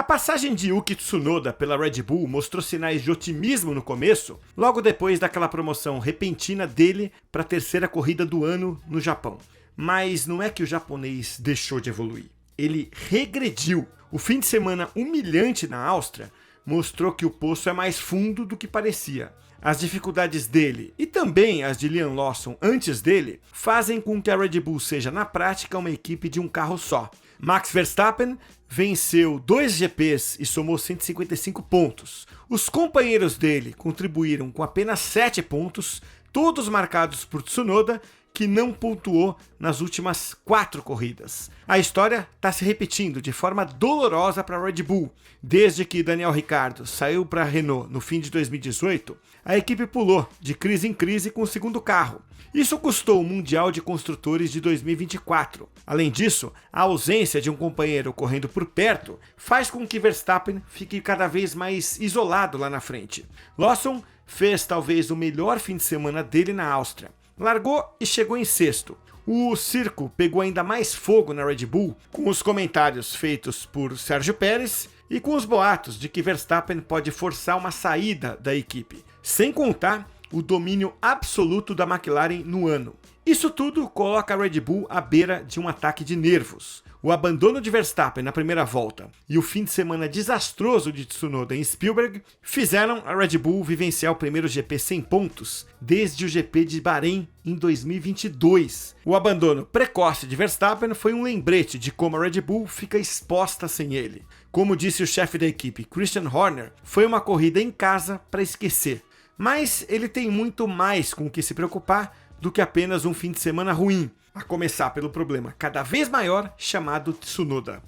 passagem de Yuki Tsunoda pela Red Bull mostrou sinais de otimismo no começo, logo depois daquela promoção repentina dele para a terceira corrida do ano no Japão. Mas não é que o japonês deixou de evoluir, ele regrediu. O fim de semana humilhante na Áustria mostrou que o poço é mais fundo do que parecia. As dificuldades dele e também as de Liam Lawson antes dele fazem com que a Red Bull seja na prática uma equipe de um carro só. Max Verstappen venceu 2 GPs e somou 155 pontos. Os companheiros dele contribuíram com apenas 7 pontos, todos marcados por Tsunoda, que não pontuou nas últimas 4 corridas. A história está se repetindo de forma dolorosa para a Red Bull. Desde que Daniel Ricciardo saiu para a Renault no fim de 2018, a equipe pulou de crise em crise com o segundo carro. Isso custou o Mundial de Construtores de 2024. Além disso, a ausência de um companheiro correndo por perto faz com que Verstappen fique cada vez mais isolado lá na frente. Lawson fez talvez o melhor fim de semana dele na Áustria. Largou e chegou em sexto. O circo pegou ainda mais fogo na Red Bull, com os comentários feitos por Sérgio Pérez e com os boatos de que Verstappen pode forçar uma saída da equipe, sem contar o domínio absoluto da McLaren no ano. Isso tudo coloca a Red Bull à beira de um ataque de nervos. O abandono de Verstappen na primeira volta e o fim de semana desastroso de Tsunoda em Spielberg fizeram a Red Bull vivenciar o primeiro GP sem pontos desde o GP de Bahrein em 2022. O abandono precoce de Verstappen foi um lembrete de como a Red Bull fica exposta sem ele. Como disse o chefe da equipe, Christian Horner, foi uma corrida em casa para esquecer. Mas ele tem muito mais com o que se preocupar do que apenas um fim de semana ruim, a começar pelo problema cada vez maior chamado Tsunoda.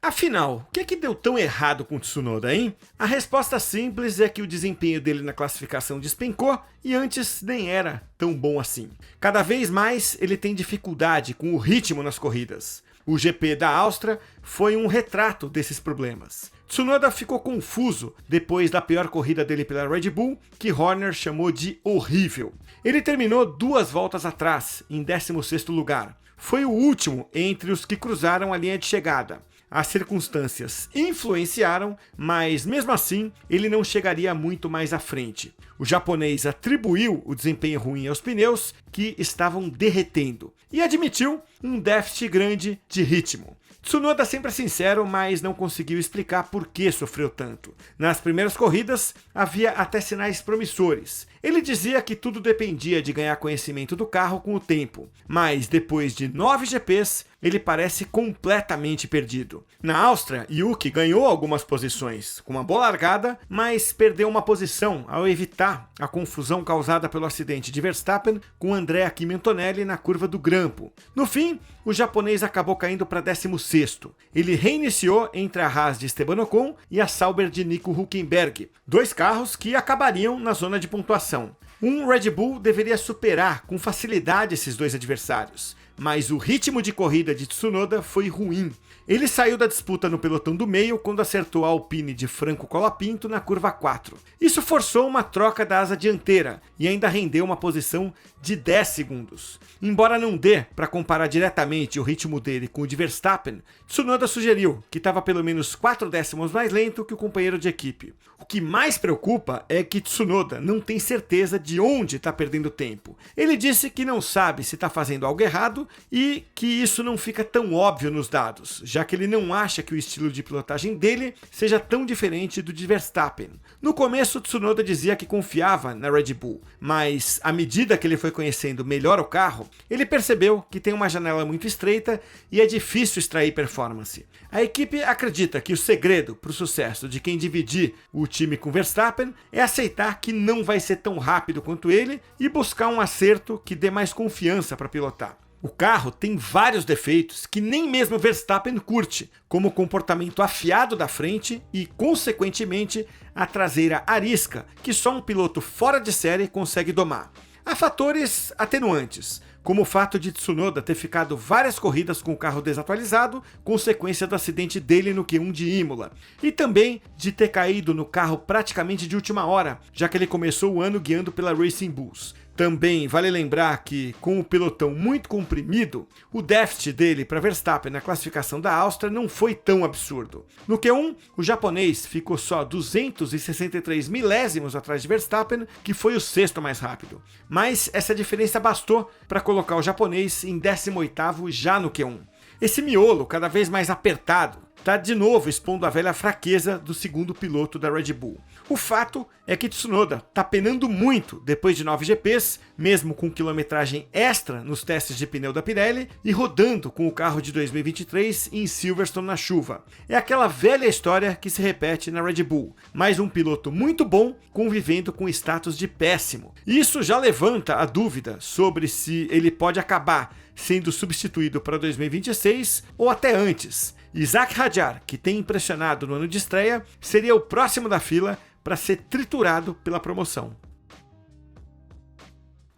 Afinal, o que é que deu tão errado com o Tsunoda, hein? A resposta simples é que o desempenho dele na classificação despencou e antes nem era tão bom assim. Cada vez mais ele tem dificuldade com o ritmo nas corridas. O GP da Áustria foi um retrato desses problemas. Tsunoda ficou confuso depois da pior corrida dele pela Red Bull, que Horner chamou de horrível. Ele terminou 2 voltas atrás, em 16º lugar. Foi o último entre os que cruzaram a linha de chegada. As circunstâncias influenciaram, mas mesmo assim ele não chegaria muito mais à frente. O japonês atribuiu o desempenho ruim aos pneus, que estavam derretendo, e admitiu um déficit grande de ritmo. Tsunoda sempre é sincero, mas não conseguiu explicar por que sofreu tanto. Nas primeiras corridas, havia até sinais promissores. Ele dizia que tudo dependia de ganhar conhecimento do carro com o tempo, mas depois de 9 GPs, ele parece completamente perdido. Na Áustria, Yuki ganhou algumas posições, com uma boa largada, mas perdeu uma posição ao evitar a confusão causada pelo acidente de Verstappen com Andrea Kimi Antonelli na curva do grampo. No fim, o japonês acabou caindo para 16º. Ele reiniciou entre a Haas de Esteban Ocon e a Sauber de Nico Hülkenberg, 2 carros que acabariam na zona de pontuação. Um Red Bull deveria superar com facilidade esses 2 adversários, mas o ritmo de corrida de Tsunoda foi ruim. Ele saiu da disputa no pelotão do meio quando acertou a Alpine de Franco Colapinto na curva 4. Isso forçou uma troca da asa dianteira e ainda rendeu uma posição de 10 segundos. Embora não dê para comparar diretamente o ritmo dele com o de Verstappen, Tsunoda sugeriu que estava pelo menos 4 décimos mais lento que o companheiro de equipe. O que mais preocupa é que Tsunoda não tem certeza de onde está perdendo tempo. Ele disse que não sabe se está fazendo algo errado e que isso não fica tão óbvio nos dados, já que ele não acha que o estilo de pilotagem dele seja tão diferente do de Verstappen. No começo, Tsunoda dizia que confiava na Red Bull, mas à medida que ele foi conhecendo melhor o carro, ele percebeu que tem uma janela muito estreita e é difícil extrair performance. A equipe acredita que o segredo para o sucesso de quem dividir o time com Verstappen é aceitar que não vai ser tão rápido quanto ele e buscar um acerto que dê mais confiança para pilotar. O carro tem vários defeitos que nem mesmo Verstappen curte, como o comportamento afiado da frente e, consequentemente, a traseira arisca, que só um piloto fora de série consegue domar. Há fatores atenuantes, como o fato de Tsunoda ter ficado várias corridas com o carro desatualizado, consequência do acidente dele no Q1 de Imola, e também de ter caído no carro praticamente de última hora, já que ele começou o ano guiando pela Racing Bulls. Também vale lembrar que, com o pelotão muito comprimido, o déficit dele para Verstappen na classificação da Áustria não foi tão absurdo. No Q1, o japonês ficou só 263 milésimos atrás de Verstappen, que foi o sexto mais rápido. Mas essa diferença bastou para colocar o japonês em 18º já no Q1. Esse miolo, cada vez mais apertado, está de novo expondo a velha fraqueza do segundo piloto da Red Bull. O fato é que Tsunoda está penando muito depois de 9 GPs, mesmo com quilometragem extra nos testes de pneu da Pirelli e rodando com o carro de 2023 em Silverstone na chuva. É aquela velha história que se repete na Red Bull, mais um piloto muito bom convivendo com status de péssimo. Isso já levanta a dúvida sobre se ele pode acabar sendo substituído para 2026 ou até antes. Isaac Hadjar, que tem impressionado no ano de estreia, seria o próximo da fila para ser triturado pela promoção.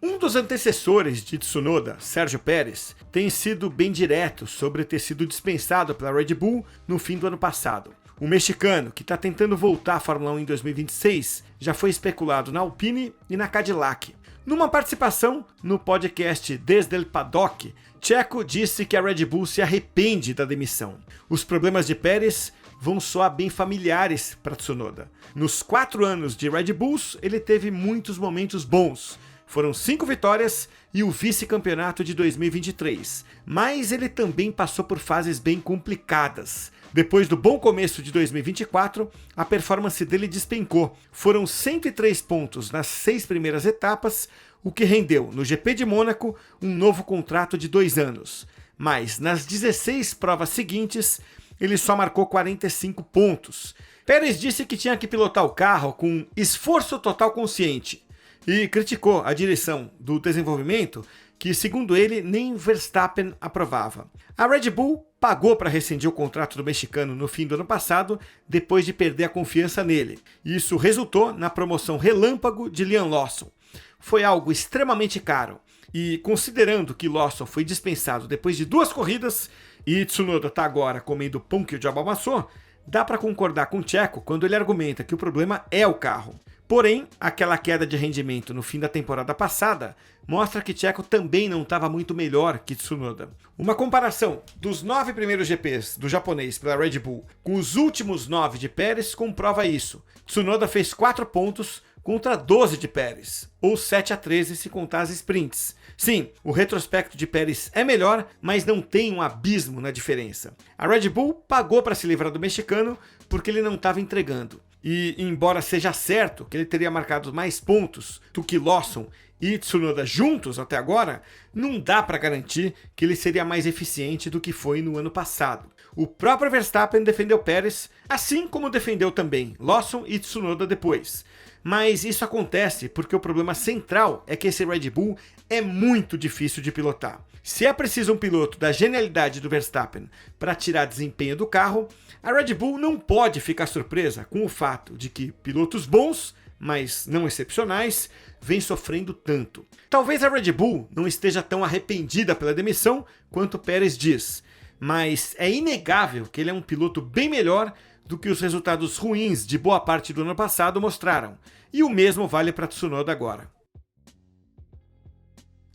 Um dos antecessores de Tsunoda, Sérgio Pérez, tem sido bem direto sobre ter sido dispensado pela Red Bull no fim do ano passado. O mexicano, que está tentando voltar à Fórmula 1 em 2026, já foi especulado na Alpine e na Cadillac. Numa participação no podcast Desde el Paddock, Checo disse que a Red Bull se arrepende da demissão. Os problemas de Pérez vão soar bem familiares para Tsunoda. Nos 4 anos de Red Bulls, ele teve muitos momentos bons. Foram 5 vitórias e o vice-campeonato de 2023. Mas ele também passou por fases bem complicadas. Depois do bom começo de 2024, a performance dele despencou. Foram 103 pontos nas 6 primeiras etapas, o que rendeu, no GP de Mônaco, um novo contrato de 2 anos. Mas nas 16 provas seguintes, ele só marcou 45 pontos. Pérez disse que tinha que pilotar o carro com esforço total consciente e criticou a direção do desenvolvimento, que, segundo ele, nem Verstappen aprovava. A Red Bull pagou para rescindir o contrato do mexicano no fim do ano passado, depois de perder a confiança nele. Isso resultou na promoção relâmpago de Liam Lawson. Foi algo extremamente caro, e considerando que Lawson foi dispensado depois de 2 corridas, e Tsunoda está agora comendo pão que o diabo amassou, dá para concordar com Checo quando ele argumenta que o problema é o carro. Porém, aquela queda de rendimento no fim da temporada passada mostra que Checo também não estava muito melhor que Tsunoda. Uma comparação dos 9 primeiros GPs do japonês pela Red Bull com os últimos 9 de Pérez comprova isso. Tsunoda fez 4 pontos contra 12 de Pérez, ou 7-13 se contar as sprints. Sim, o retrospecto de Pérez é melhor, mas não tem um abismo na diferença. A Red Bull pagou para se livrar do mexicano porque ele não estava entregando. E, embora seja certo que ele teria marcado mais pontos do que Lawson e Tsunoda juntos até agora, não dá para garantir que ele seria mais eficiente do que foi no ano passado. O próprio Verstappen defendeu Pérez, assim como defendeu também Lawson e Tsunoda depois. Mas isso acontece porque o problema central é que esse Red Bull é muito difícil de pilotar. Se é preciso um piloto da genialidade do Verstappen para tirar desempenho do carro, a Red Bull não pode ficar surpresa com o fato de que pilotos bons, mas não excepcionais, vêm sofrendo tanto. Talvez a Red Bull não esteja tão arrependida pela demissão quanto Pérez diz, mas é inegável que ele é um piloto bem melhor do que os resultados ruins de boa parte do ano passado mostraram, e o mesmo vale para Tsunoda agora.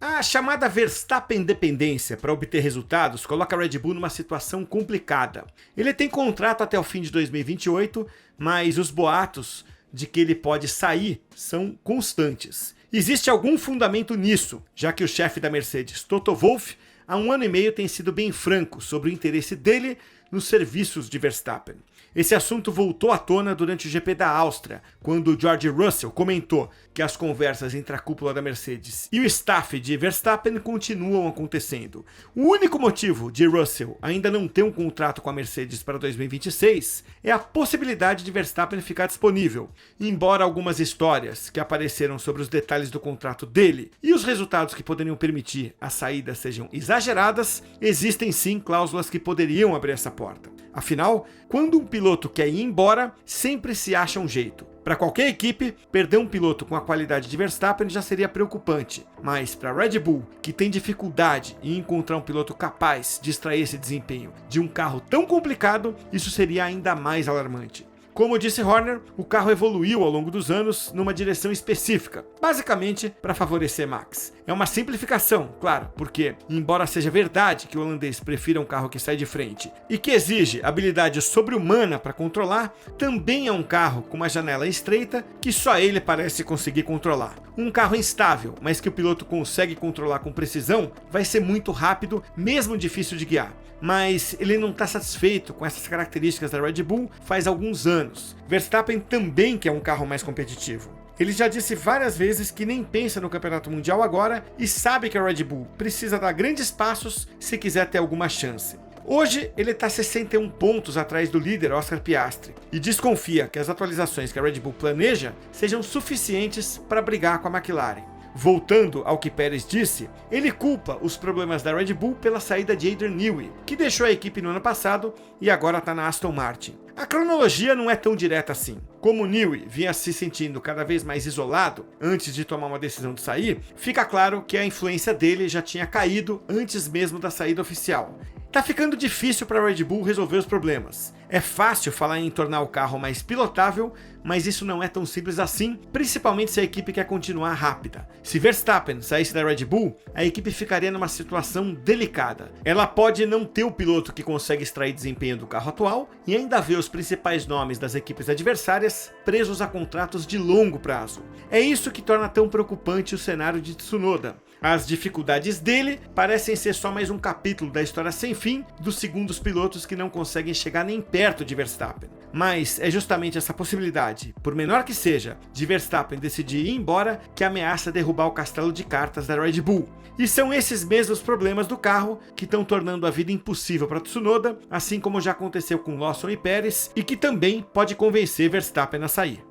A chamada Verstappen dependência para obter resultados coloca a Red Bull numa situação complicada. Ele tem contrato até o fim de 2028, mas os boatos de que ele pode sair são constantes. Existe algum fundamento nisso, já que o chefe da Mercedes, Toto Wolff, há 1 ano e meio tem sido bem franco sobre o interesse dele nos serviços de Verstappen. Esse assunto voltou à tona durante o GP da Áustria, quando George Russell comentou que as conversas entre a cúpula da Mercedes e o staff de Verstappen continuam acontecendo. O único motivo de Russell ainda não ter um contrato com a Mercedes para 2026 é a possibilidade de Verstappen ficar disponível. Embora algumas histórias que apareceram sobre os detalhes do contrato dele e os resultados que poderiam permitir a saída sejam exageradas, existem sim cláusulas que poderiam abrir essa porta. Afinal, quando um piloto quer ir embora, sempre se acha um jeito. Para qualquer equipe, perder um piloto com a qualidade de Verstappen já seria preocupante, mas para a Red Bull, que tem dificuldade em encontrar um piloto capaz de extrair esse desempenho de um carro tão complicado, isso seria ainda mais alarmante. Como disse Horner, o carro evoluiu ao longo dos anos numa direção específica, basicamente para favorecer Max. É uma simplificação, claro, porque, embora seja verdade que o holandês prefira um carro que sai de frente e que exige habilidade sobre-humana para controlar, também é um carro com uma janela estreita que só ele parece conseguir controlar. Um carro instável, mas que o piloto consegue controlar com precisão, vai ser muito rápido, mesmo difícil de guiar. Mas ele não está satisfeito com essas características da Red Bull faz alguns anos. Verstappen também quer um carro mais competitivo. Ele já disse várias vezes que nem pensa no campeonato mundial agora e sabe que a Red Bull precisa dar grandes passos se quiser ter alguma chance. Hoje ele está 61 pontos atrás do líder Oscar Piastri e desconfia que as atualizações que a Red Bull planeja sejam suficientes para brigar com a McLaren. Voltando ao que Pérez disse, ele culpa os problemas da Red Bull pela saída de Adrian Newey, que deixou a equipe no ano passado e agora está na Aston Martin. A cronologia não é tão direta assim. Como Newey vinha se sentindo cada vez mais isolado antes de tomar uma decisão de sair, fica claro que a influência dele já tinha caído antes mesmo da saída oficial. Tá ficando difícil para a Red Bull resolver os problemas. É fácil falar em tornar o carro mais pilotável, mas isso não é tão simples assim, principalmente se a equipe quer continuar rápida. Se Verstappen saísse da Red Bull, a equipe ficaria numa situação delicada. Ela pode não ter o piloto que consegue extrair desempenho do carro atual e ainda ver os principais nomes das equipes adversárias presos a contratos de longo prazo. É isso que torna tão preocupante o cenário de Tsunoda. As dificuldades dele parecem ser só mais um capítulo da história sem fim dos segundos pilotos que não conseguem chegar nem perto de Verstappen. Mas é justamente essa possibilidade, por menor que seja, de Verstappen decidir ir embora que ameaça derrubar o castelo de cartas da Red Bull. E são esses mesmos problemas do carro que estão tornando a vida impossível para Tsunoda, assim como já aconteceu com Lawson e Pérez, e que também pode convencer Verstappen a sair.